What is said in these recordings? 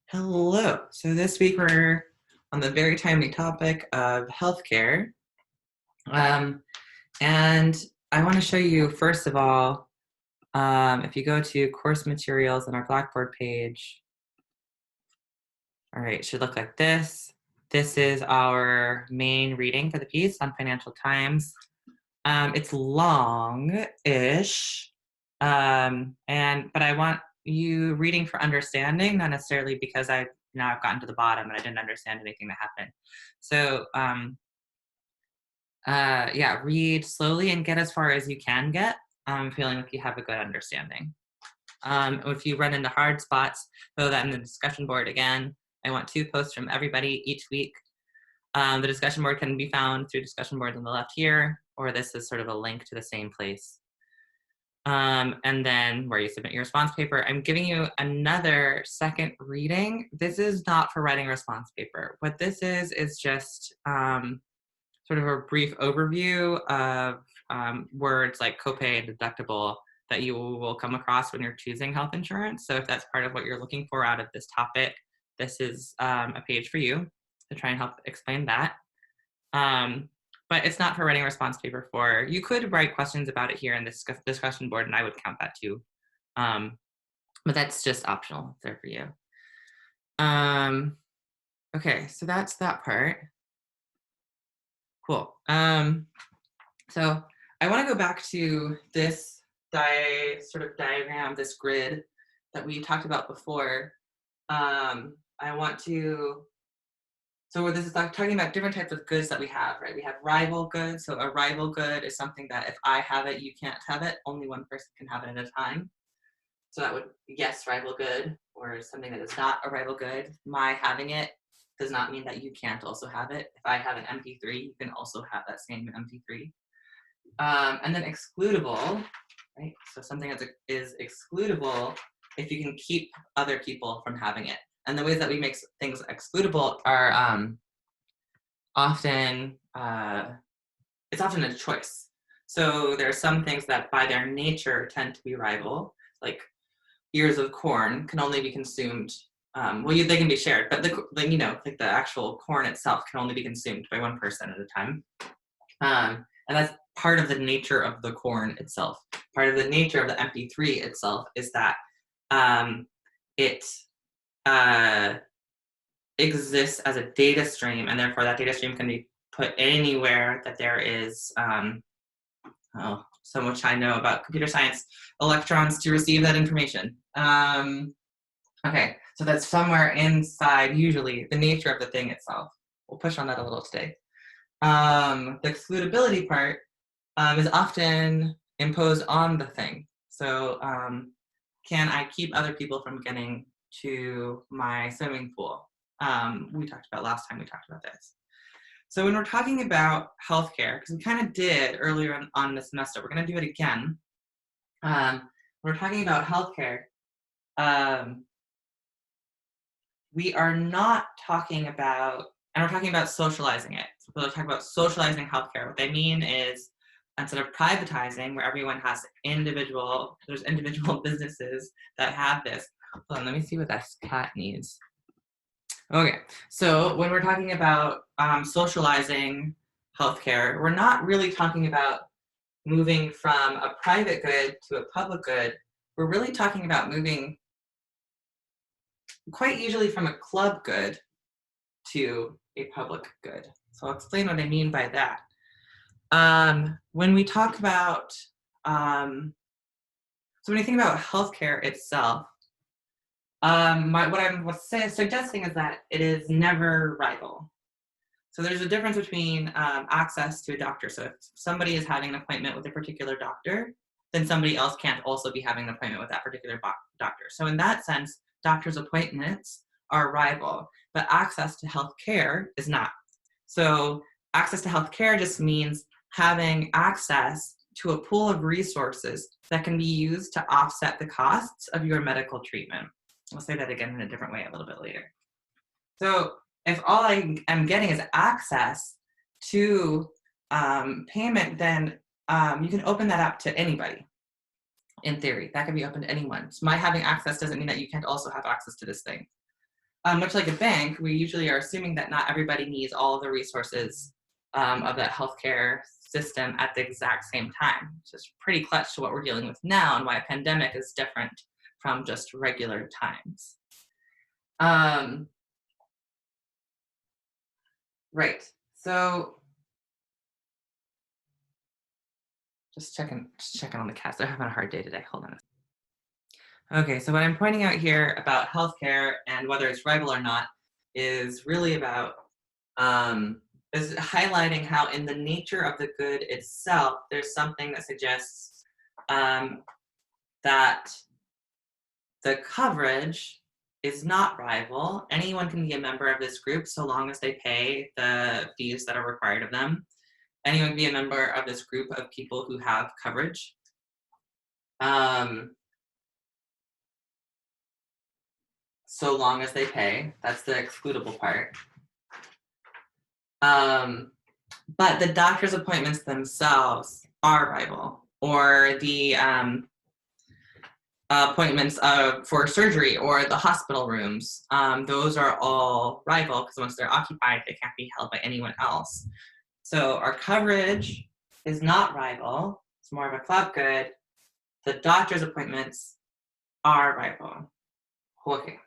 Hello. So this week we're on the very timely topic of healthcare. And I want to show you, first of all, if you go to course materials on our Blackboard page, all right, it should look like this. This is our main reading for the piece on Financial Times. It's long-ish, but I want you reading for understanding, not necessarily because I've gotten to the bottom and I didn't understand anything that happened. So yeah, read slowly and get as far as you can get, feeling like you have a good understanding. If you run into hard spots, throw that in the discussion board again. I want 2 posts from everybody each week. The discussion board can be found through discussion boards on the left here, or this is sort of a link to the same place. And then where you submit your response paper, I'm giving you another second reading. This is not for writing a response paper. What this is just sort of a brief overview of words like copay and deductible that you will come across when you're choosing health insurance. So if that's part of what you're looking for out of this topic, this is a page for you to try and help explain that. But it's not for writing a response paper for. You could write questions about it here in this discussion board, and I would count that too. But that's just optional. It's there for you. Okay, so that's that part. Cool. So I want to go back to this sort of diagram, this grid that we talked about before. I want to. So this is talking about different types of goods that we have, right? We have rival goods. So a rival good is something that if I have it, you can't have it. Only one person can have it at a time. So that would, yes, rival good, or something that is not a rival good. My having it does not mean that you can't also have it. If I have an MP3, you can also have that same MP3. And then excludable, right? So something that is excludable if you can keep other people from having it. And the ways that we make things excludable are often, it's often a choice. So there are some things that by their nature tend to be rival, like ears of corn can only be consumed, they can be shared, but like the actual corn itself can only be consumed by one person at a time. And that's part of the nature of the corn itself. Part of the nature of the MP3 itself is that it exists as a data stream, and therefore that data stream can be put anywhere that there is, so much I know about computer science, electrons to receive that information. Okay, so that's somewhere inside, usually, the nature of the thing itself. We'll push on that a little today. The excludability part is often imposed on the thing. So can I keep other people from getting to my swimming pool? We talked about last time we talked about this. So when we're talking about healthcare, because we kind of did earlier on this semester, we're going to do it again. We're talking about healthcare. We are not talking about, and we're talking about socializing it. So we'll talk about socializing healthcare. What they mean is, instead of privatizing, where everyone has there's individual businesses that have this. Hold on, let me see what that cat needs. Okay, so when we're talking about socializing healthcare, we're not really talking about moving from a private good to a public good. We're really talking about moving quite usually from a club good to a public good. So I'll explain what I mean by that. When we talk about, so when you think about healthcare itself, what I'm suggesting is that it is never rival. So there's a difference between access to a doctor. So if somebody is having an appointment with a particular doctor, then somebody else can't also be having an appointment with that particular doctor. So in that sense, doctors' appointments are rival, but access to healthcare is not. So access to healthcare just means having access to a pool of resources that can be used to offset the costs of your medical treatment. I'll say that again in a different way a little bit later. So if all I am getting is access to payment, then you can open that up to anybody. In theory, that can be open to anyone. So my having access doesn't mean that you can't also have access to this thing. much like a bank, we usually are assuming that not everybody needs all of the resources of that healthcare system at the exact same time. So it's pretty clutch to what we're dealing with now and why a pandemic is different from just regular times. Right, so just checking on the cats. They're having a hard day today. Hold on. Okay, so what I'm pointing out here about healthcare and whether it's rival or not is really about is highlighting how in the nature of the good itself, there's something that suggests that the coverage is not rival. Anyone can be a member of this group so long as they pay the fees that are required of them. Anyone can be a member of this group of people who have coverage. So long as they pay, that's the excludable part. But the doctor's appointments themselves are rival, or the appointments for surgery or the hospital rooms. Those are all rival because once they're occupied, they can't be held by anyone else. So our coverage is not rival. It's more of a club good. The doctor's appointments are rival. Okay.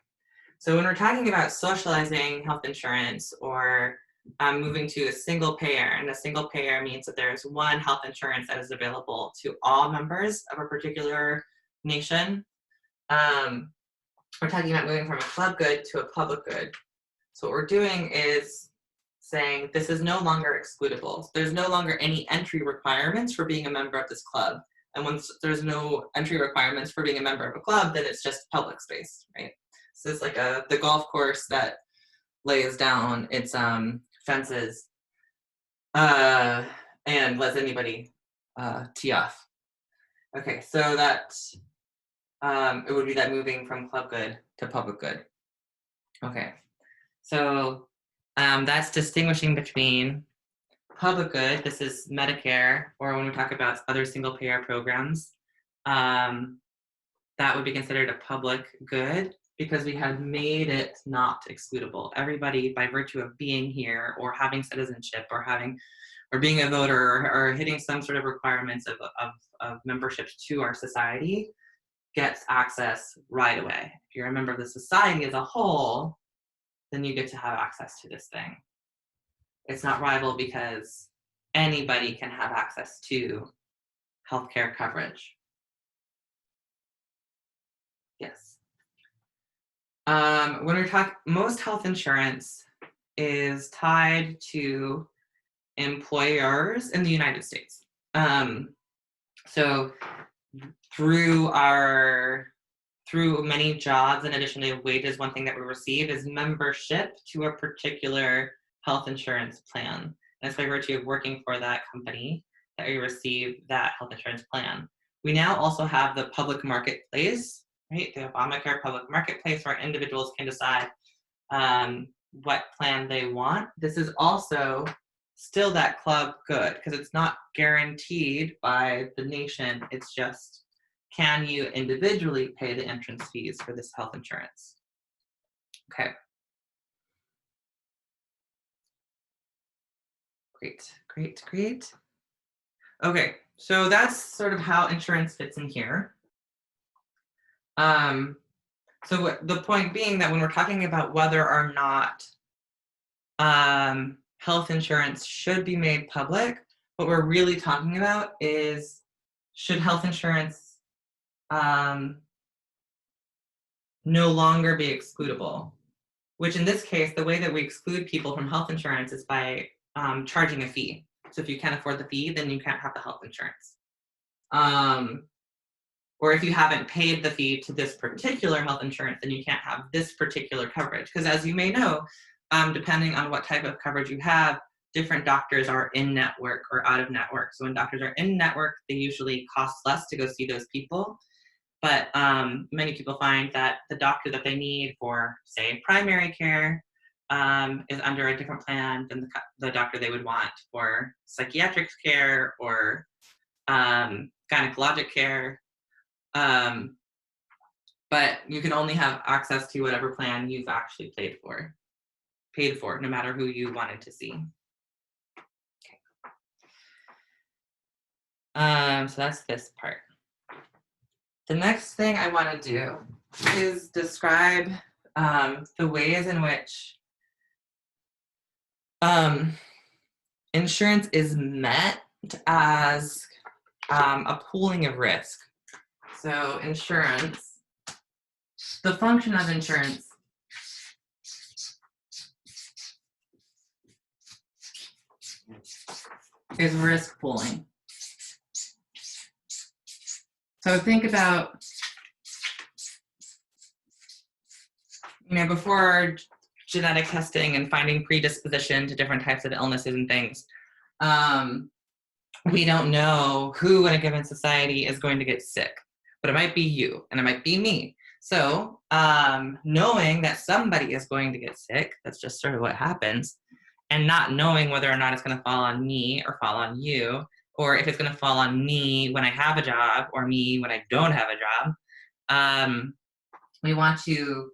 So when we're talking about socializing health insurance or moving to a single payer, and a single payer means that there's one health insurance that is available to all members of a particular nation. We're talking about moving from a club good to a public good. So what we're doing is saying this is no longer excludable. There's no longer any entry requirements for being a member of this club. And once there's no entry requirements for being a member of a club, then it's just public space, right? So it's like the golf course that lays down its fences and lets anybody tee off. Okay, so that it would be that moving from club good to public good. Okay, so that's distinguishing between public good, this is Medicare, or when we talk about other single payer programs, that would be considered a public good because we have made it not excludable. Everybody, by virtue of being here or having citizenship or being a voter or hitting some sort of requirements of membership to our society, gets access right away. If you're a member of the society as a whole, then you get to have access to this thing. It's not rival because anybody can have access to healthcare coverage. Yes. When we're talking, most health insurance is tied to employers in the United States. So through many jobs, in addition to wages, one thing that we receive is membership to a particular health insurance plan. And it's by virtue of working for that company that we receive that health insurance plan. We now also have the public marketplace, right? The Obamacare public marketplace where individuals can decide what plan they want. This is also still that club good because it's not guaranteed by the nation. It's just, can you individually pay the entrance fees for this health insurance? Okay. Great. Okay, so that's sort of how insurance fits in here. So the point being that when we're talking about whether or not health insurance should be made public, what we're really talking about is, should health insurance no longer be excludable? Which in this case, the way that we exclude people from health insurance is by charging a fee. So if you can't afford the fee, then you can't have the health insurance. Or if you haven't paid the fee to this particular health insurance, then you can't have this particular coverage. Because as you may know, depending on what type of coverage you have, different doctors are in network or out of network. So when doctors are in network, they usually cost less to go see those people. But many people find that the doctor that they need for, say, primary care is under a different plan than the doctor they would want for psychiatric care or gynecologic care. but you can only have access to whatever plan you've actually paid for, no matter who you wanted to see. So that's this part. The next thing I want to do is describe the ways in which insurance is meant as a pooling of risk. So insurance, the function of insurance is risk pooling. So think about, before genetic testing and finding predisposition to different types of illnesses and things, we don't know who in a given society is going to get sick, but it might be you and it might be me. So knowing that somebody is going to get sick, that's just sort of what happens, and not knowing whether or not it's going to fall on me or fall on you, or if it's going to fall on me when I have a job or me when I don't have a job, we want to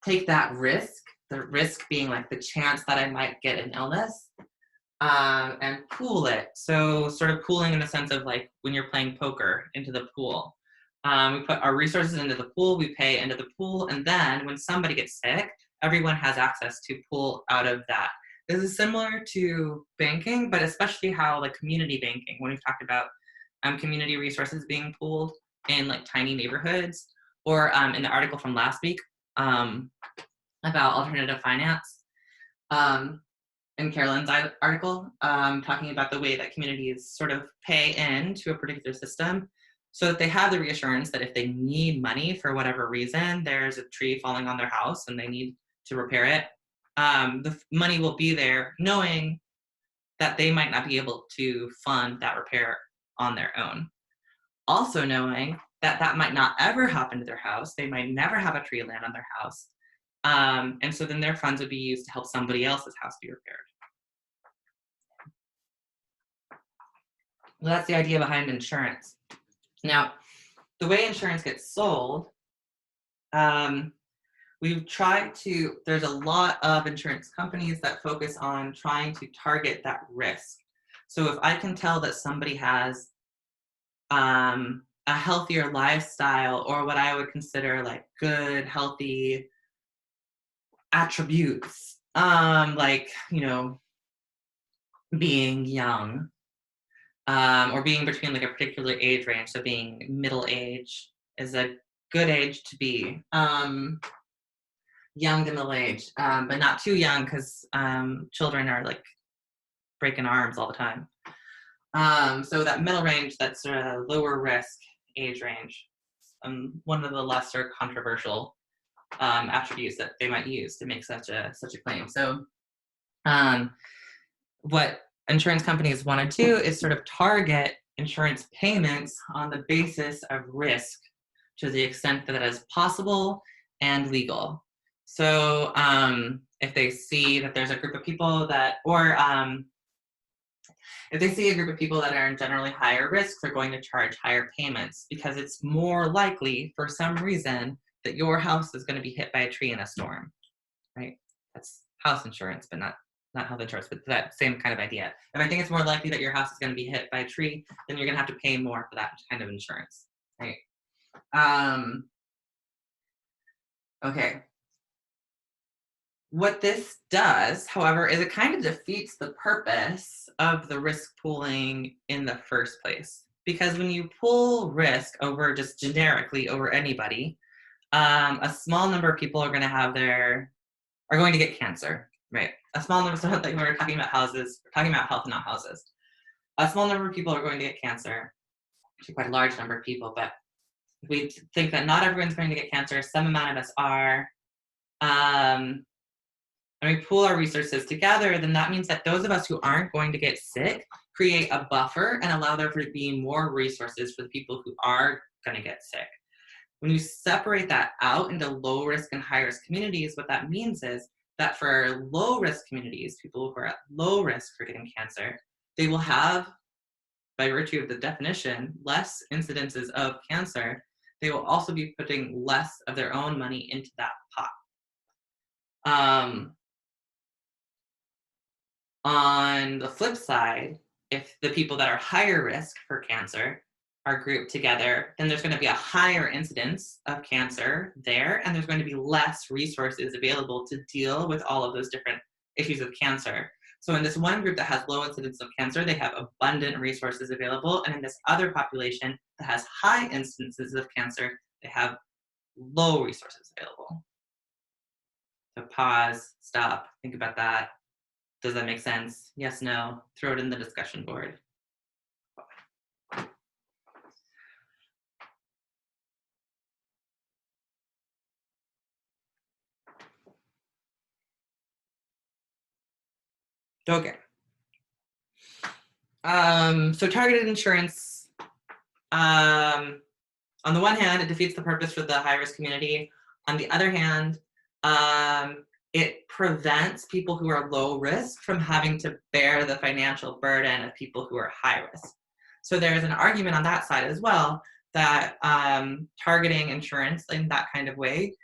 take that risk, the risk being like the chance that I might get an illness, and pool it. So sort of pooling in the sense of like when you're playing poker into the pool. We put our resources into the pool, we pay into the pool, and then when somebody gets sick, everyone has access to pull out of that. This is similar to banking, but especially how like community banking, when we've talked about community resources being pooled in like tiny neighborhoods, or in the article from last week about alternative finance, in Carolyn's article, talking about the way that communities sort of pay into a particular system so that they have the reassurance that if they need money for whatever reason, there's a tree falling on their house and they need to repair it, the money will be there, knowing that they might not be able to fund that repair on their own. Also knowing that that might not ever happen to their house, they might never have a tree land on their house, and so then their funds would be used to help somebody else's house be repaired. Well, that's the idea behind insurance. Now, the way insurance gets sold, we've tried to, there's a lot of insurance companies that focus on trying to target that risk. So if I can tell that somebody has a healthier lifestyle, or what I would consider like good, healthy attributes, like, being young, or being between like a particular age range. So being middle age is a good age to be. Young to middle age, but not too young, because children are like breaking arms all the time. So that middle range, that's a lower risk age range, one of the lesser controversial attributes that they might use to make such a claim. So what insurance companies want to do is sort of target insurance payments on the basis of risk to the extent that is possible and legal. So if they see that there's a group of people that, or if they see a group of people that are in generally higher risk, they're going to charge higher payments because it's more likely for some reason that your house is going to be hit by a tree in a storm, right? That's house insurance, but not health insurance, but that same kind of idea. If I think it's more likely that your house is going to be hit by a tree, then you're going to have to pay more for that kind of insurance, right? Okay. What this does, however, is it kind of defeats the purpose of the risk pooling in the first place. Because when you pool risk over just generically over anybody, a small number of people are going to get cancer, right? A small number, so like we're talking about houses, we're talking about health, not houses. A small number of people are going to get cancer, actually quite a large number of people, but we think that not everyone's going to get cancer, some amount of us are, and we pool our resources together, then that means that those of us who aren't going to get sick create a buffer and allow there to be more resources for the people who are going to get sick. When you separate that out into low risk and high risk communities, what that means is that for low risk communities, people who are at low risk for getting cancer, they will have, by virtue of the definition, less incidences of cancer they will also be putting less of their own money into that pot. Um, on the flip side, if the people that are higher risk for cancer are grouped together, then there's going to be a higher incidence of cancer there, and there's going to be less resources available to deal with all of those different issues of cancer. So in this one group that has low incidence of cancer, they have abundant resources available, and in this other population that has high instances of cancer, they have low resources available. So pause, stop, think about that. Does that make sense? Yes, no? Throw it in the discussion board. Okay. So targeted insurance, on the one hand, it defeats the purpose for the high-risk community. On the other hand, it prevents people who are low risk from having to bear the financial burden of people who are high risk. So there's an argument on that side as well that targeting insurance in that kind of way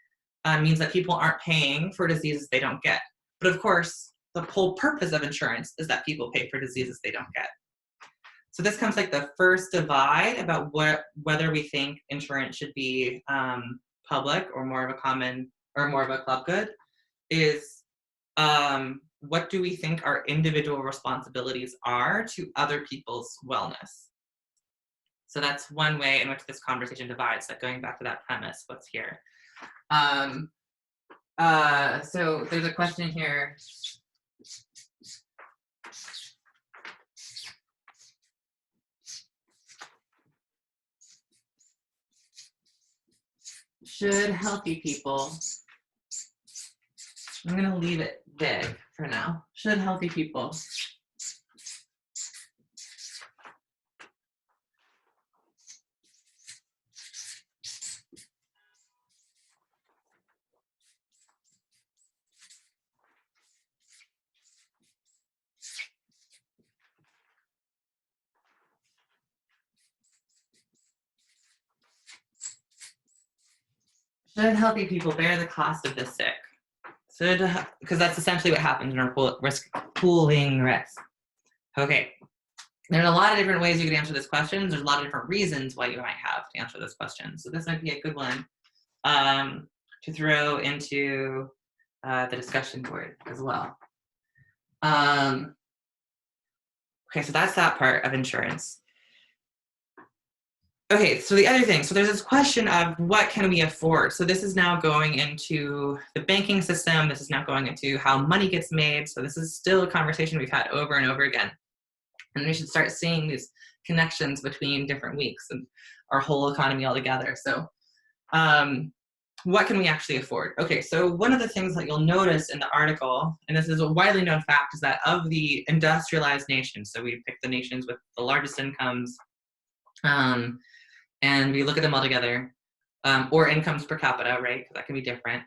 means that people aren't paying for diseases they don't get. But of course, the whole purpose of insurance is that people pay for diseases they don't get. So this comes like the first divide about whether we think insurance should be public or more of a common or more of a club good is what do we think our individual responsibilities are to other people's wellness? So that's one way in which this conversation divides, like going back to that premise, what's here. So there's a question here. Should healthy people, I'm going to leave it vague for now. Should healthy people should healthy people bear the cost of the sick? Because that's essentially what happens in our pooling risk. Okay, there's a lot of different ways you could answer this question. There's a lot of different reasons why you might have to answer this question. So this might be a good one to throw into the discussion board as well. Okay, so that's that part of insurance. Okay, so the other thing, so there's this question of what can we afford? So this is now going into the banking system. This is now going into how money gets made. So this is still a conversation we've had over and over again. And we should start seeing these connections between different weeks and our whole economy altogether. So what can we actually afford? Okay, so one of the things that you'll notice in the article, and this is a widely known fact, is that of the industrialized nations, so we pick the nations with the largest incomes, and we look at them all together, or incomes per capita, right? Because that can be different.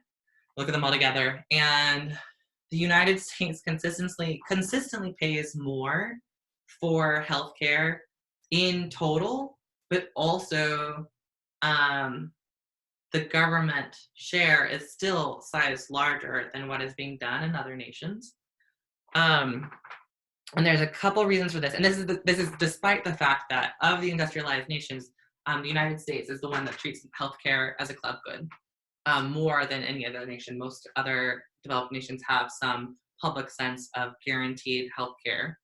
Look at them all together, and the United States consistently pays more for healthcare in total, but also the government share is still sized larger than what is being done in other nations. And there's a couple reasons for this, and this is despite the fact that of the industrialized nations, the United States is the one that treats healthcare as a club good more than any other nation. Most other developed nations have some public sense of guaranteed healthcare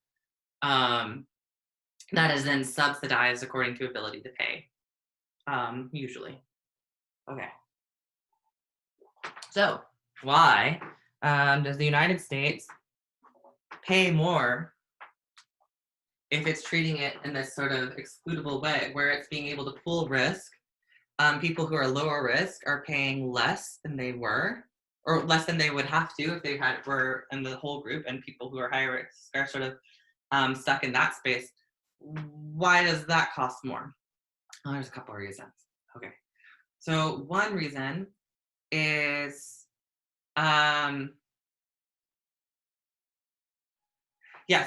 that is then subsidized according to ability to pay, usually. Okay. So why does the United States pay more if it's treating it in this sort of excludable way, where it's being able to pool risk? People who are lower risk are paying less than they were, or less than they would have to if they were in the whole group, and people who are higher risk are sort of stuck in that space. Why does that cost more? Oh, there's a couple of reasons. Okay, so one reason is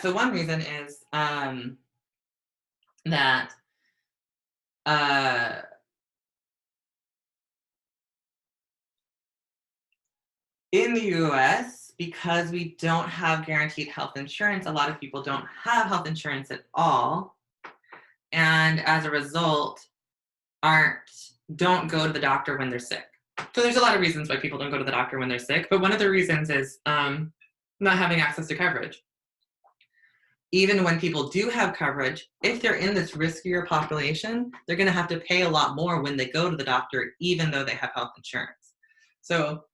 so one reason is that In the US, because we don't have guaranteed health insurance, a lot of people don't have health insurance at all. And as a result, aren't don't go to the doctor when they're sick. So there's a lot of reasons why people don't go to the doctor when they're sick, but one of the reasons is not having access to coverage. Even when people do have coverage, if they're in this riskier population, they're going to have to pay a lot more when they go to the doctor, even though they have health insurance. So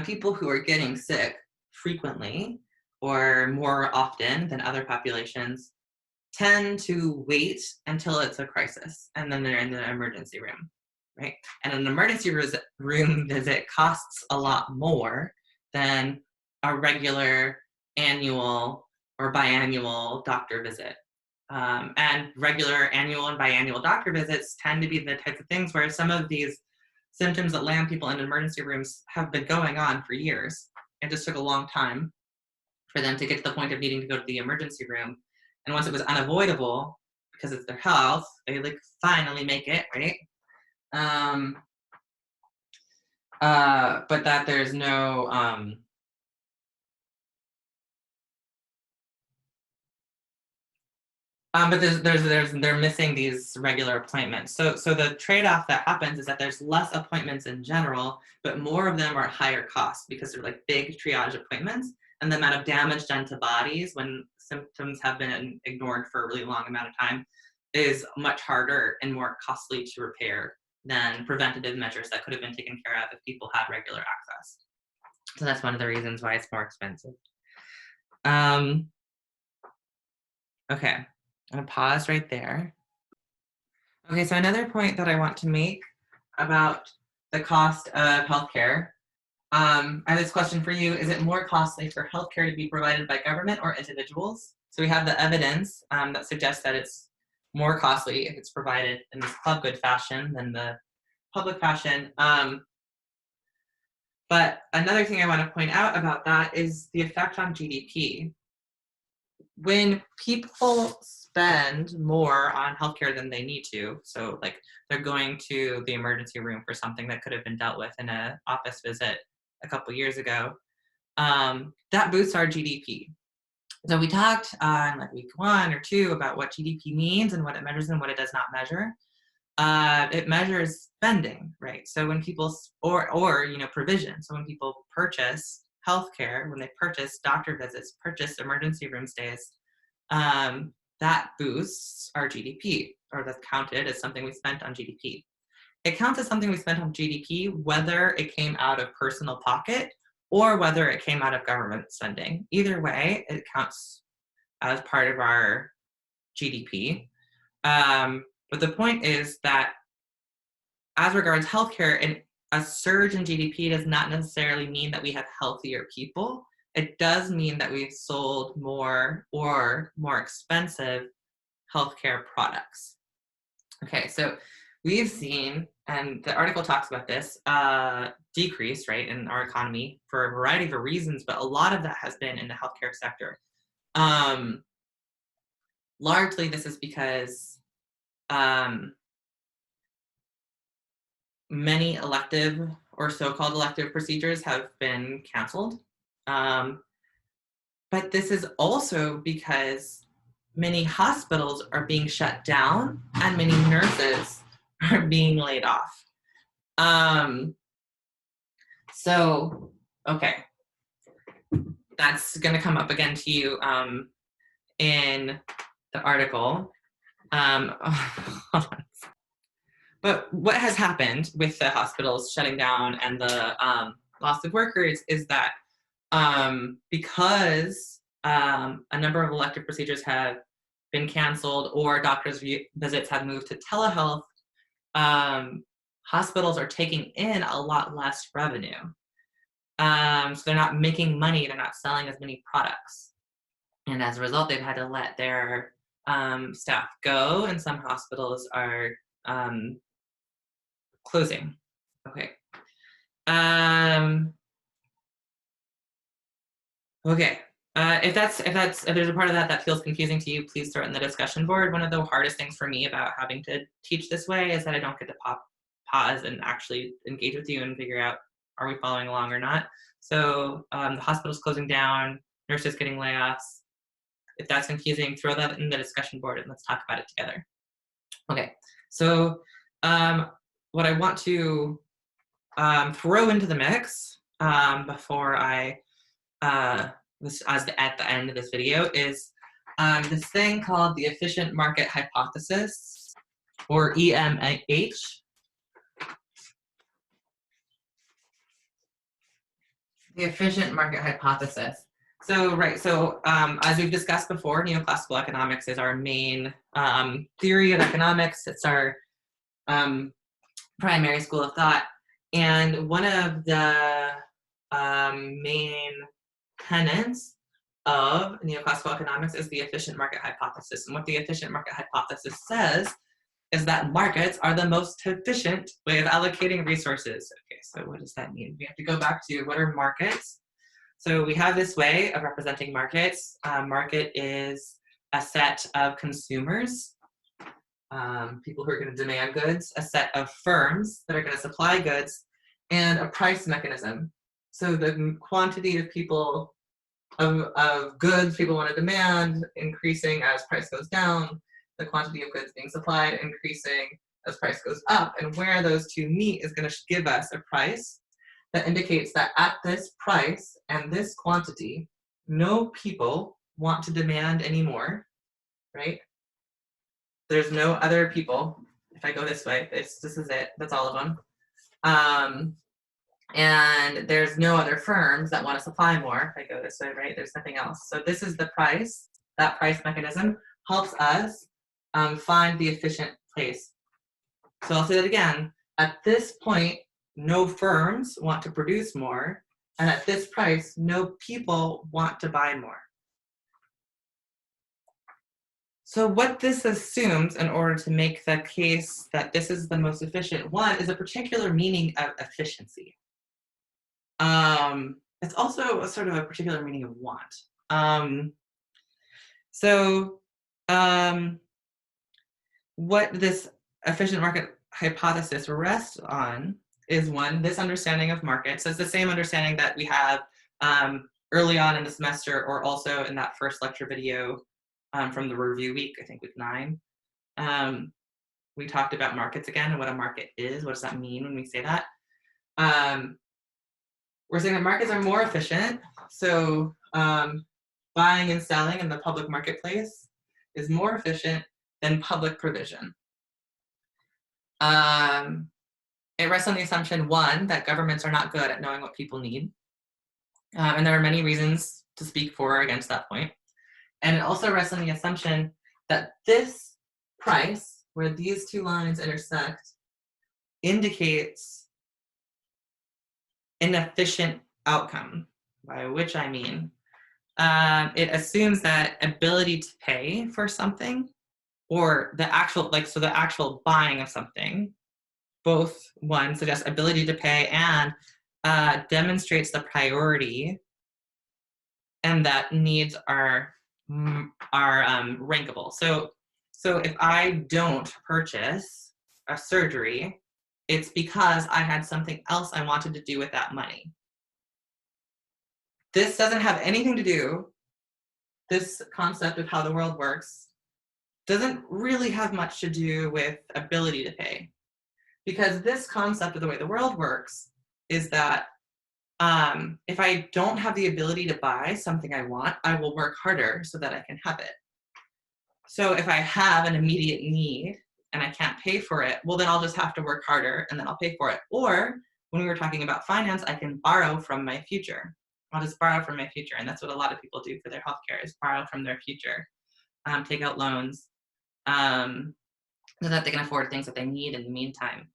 people who are getting sick frequently or more often than other populations tend to wait until it's a crisis, and then they're in the emergency room, right? And an emergency room visit costs a lot more than a regular annual or biannual doctor visit. And regular annual and biannual doctor visits tend to be the types of things where some of these symptoms that land people in emergency rooms have been going on for years. It just took a long time for them to get to the point of needing to go to the emergency room. And once it was unavoidable, because it's their health, they like finally make it, right? But that there's no but they're missing these regular appointments. So the trade-off that happens is that there's less appointments in general, but more of them are higher cost because they're like big triage appointments, and the amount of damage done to bodies when symptoms have been ignored for a really long amount of time is much harder and more costly to repair than preventative measures that could have been taken care of if people had regular access. So that's one of the reasons why it's more expensive. Okay. I'm gonna pause right there. Okay, so another point that I want to make about the cost of healthcare. I have this question for you. Is it more costly for healthcare to be provided by government or individuals? So we have the evidence that suggests that it's more costly if it's provided in this club good fashion than the public fashion. But another thing I want to point out about that is the effect on GDP. When people spend more on healthcare than they need to, so like they're going to the emergency room for something that could have been dealt with in an office visit a couple years ago, that boosts our GDP. So we talked on like week 1 or 2 about what GDP means and what it measures and what it does not measure. It measures spending, right? So when people, or provision. So when people purchase healthcare, when they purchase doctor visits, purchase emergency room stays, that boosts our GDP, or that's counted as something we spent on GDP. It counts as something we spent on GDP whether it came out of personal pocket or whether it came out of government spending. Either way, it counts as part of our GDP. But the point is that as regards healthcare, and a surge in GDP does not necessarily mean that we have healthier people. It does mean that we've sold more or more expensive healthcare products. Okay, so we've seen, and the article talks about this, decrease, right, in our economy for a variety of reasons, but a lot of that has been in the healthcare sector. Largely, this is because many elective or so-called elective procedures have been canceled. But this is also because many hospitals are being shut down and many nurses are being laid off. So, okay, that's going to come up again to you in the article. But what has happened with the hospitals shutting down and the loss of workers is that because a number of elective procedures have been canceled or doctors' visits have moved to telehealth, hospitals are taking in a lot less revenue. So they're not making money, they're not selling as many products. And as a result, they've had to let their staff go, and some hospitals are closing. Okay. Okay. If there's a part of that feels confusing to you, please throw it in the discussion board. One of the hardest things for me about having to teach this way is that I don't get to pause and actually engage with you and figure out, are we following along or not? So the hospital's closing down, nurses getting layoffs. If that's confusing, throw that in the discussion board and let's talk about it together. Okay, so what I want to throw into the mix before I, at the end of this video, is this thing called the efficient market hypothesis, or EMH. The efficient market hypothesis. So, right, so as we've discussed before, neoclassical economics is our main theory of economics. It's our primary school of thought. And one of the main tenets of neoclassical economics is the efficient market hypothesis. And what the efficient market hypothesis says is that markets are the most efficient way of allocating resources. Okay, so what does that mean? We have to go back to what are markets? So we have this way of representing markets. Market is a set of consumers, people who are going to demand goods, a set of firms that are going to supply goods, and a price mechanism. So the quantity of people, of goods people want to demand increasing as price goes down, the quantity of goods being supplied increasing as price goes up, and where those two meet is going to give us a price that indicates that at this price and this quantity, no people want to demand anymore, right? There's no other people. If I go this way, this is it. That's all of them. And there's no other firms that want to supply more. If I go this way, right? There's nothing else. So this is the price. That price mechanism helps us find the efficient place. So I'll say that again. At this point, no firms want to produce more. And at this price, no people want to buy more. So what this assumes in order to make the case that this is the most efficient one is a particular meaning of efficiency. It's also a sort of a particular meaning of want. What this efficient market hypothesis rests on is one, this understanding of markets. So it's the same understanding that we have early on in the semester, or also in that first lecture video from the review week, I think week 9. We talked about markets again and what a market is. What does that mean when we say that? We're saying that markets are more efficient. So buying and selling in the public marketplace is more efficient than public provision. It rests on the assumption, one, that governments are not good at knowing what people need. And there are many reasons to speak for or against that point. And it also rests on the assumption that this price, where these two lines intersect, indicates an efficient outcome, by which I mean it assumes that ability to pay for something, or the actual, so the actual buying of something, both, one, suggests ability to pay and demonstrates the priority, and that needs are rankable. So if I don't purchase a surgery, it's because I had something else I wanted to do with that money. This doesn't have anything to do, this concept of how the world works doesn't really have much to do with ability to pay. Because this concept of the way the world works is that if I don't have the ability to buy something I want, I will work harder so that I can have it. So if I have an immediate need and I can't pay for it, well, then I'll just have to work harder and then I'll pay for it. Or when we were talking about finance, I can borrow from my future. I'll just borrow from my future. And that's what a lot of people do for their healthcare, is borrow from their future, take out loans so that they can afford things that they need in the meantime.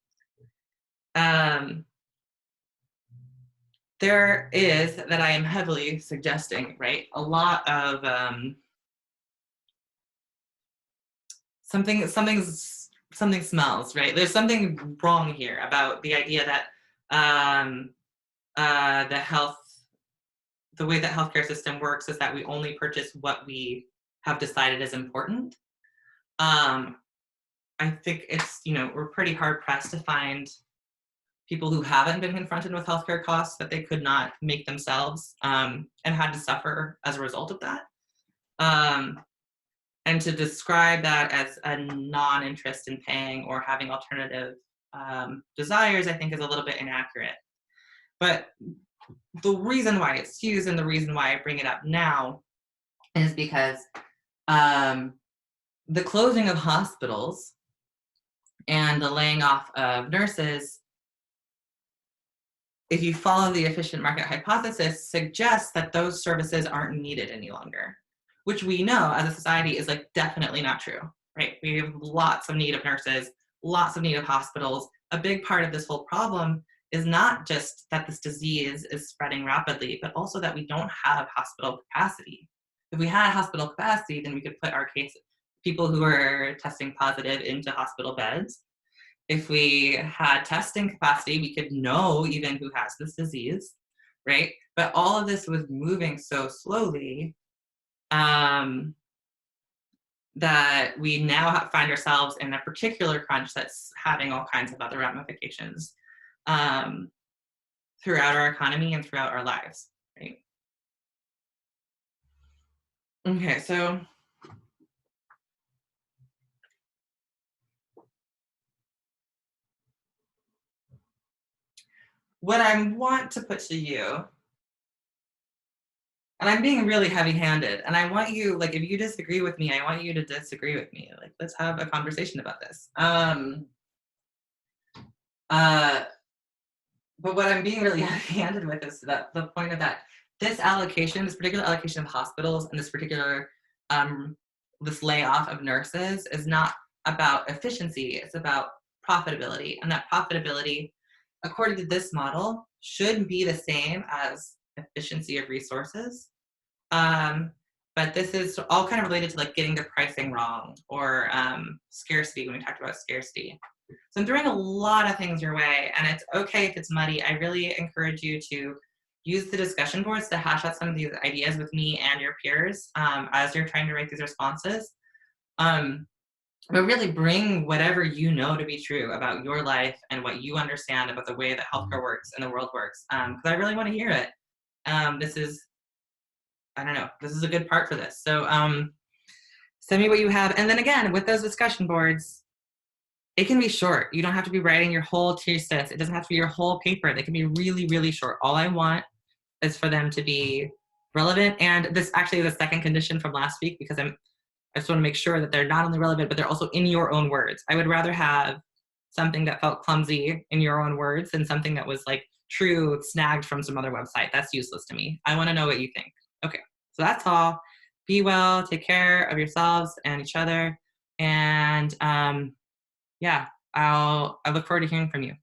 There is, that I am heavily suggesting, right, a lot of something smells, right? There's something wrong here about the idea that the way that healthcare system works is that we only purchase what we have decided is important. I think it's, we're pretty hard pressed to find people who haven't been confronted with healthcare costs that they could not make themselves, and had to suffer as a result of that. And to describe that as a non-interest in paying or having alternative desires, I think is a little bit inaccurate. But the reason why it's used and the reason why I bring it up now is because the closing of hospitals and the laying off of nurses, if you follow the efficient market hypothesis, suggests that those services aren't needed any longer, which we know as a society is like definitely not true, right? We have lots of need of nurses, lots of need of hospitals. A big part of this whole problem is not just that this disease is spreading rapidly, but also that we don't have hospital capacity. If we had hospital capacity, then we could put our people who are testing positive into hospital beds. If we had testing capacity, we could know even who has this disease, right? But all of this was moving so slowly that we now find ourselves in a particular crunch that's having all kinds of other ramifications throughout our economy and throughout our lives, right? Okay, so what I want to put to you, and I'm being really heavy-handed, and I want you, like, if you disagree with me, I want you to disagree with me. Like, let's have a conversation about this. But what I'm being really heavy-handed with is that the point of that this particular allocation of hospitals and this particular this layoff of nurses is not about efficiency, it's about profitability. And that profitability, according to this model, should be the same as efficiency of resources. But this is all kind of related to like getting the pricing wrong or scarcity when we talked about scarcity. So I'm throwing a lot of things your way, and it's okay if it's muddy. I really encourage you to use the discussion boards to hash out some of these ideas with me and your peers as you're trying to write these responses. But really bring whatever you know to be true about your life and what you understand about the way that healthcare works and the world works, because I really want to hear it. This is, I don't know, this is a good part for this. So send me what you have. And then again, with those discussion boards, it can be short. You don't have to be writing your whole thesis. It doesn't have to be your whole paper. They can be really, really short. All I want is for them to be relevant. And this actually is the second condition from last week, because I just want to make sure that they're not only relevant, but they're also in your own words. I would rather have something that felt clumsy in your own words than something that was like true, snagged from some other website. That's useless to me. I want to know what you think. Okay, so that's all. Be well, take care of yourselves and each other. And yeah, I look forward to hearing from you.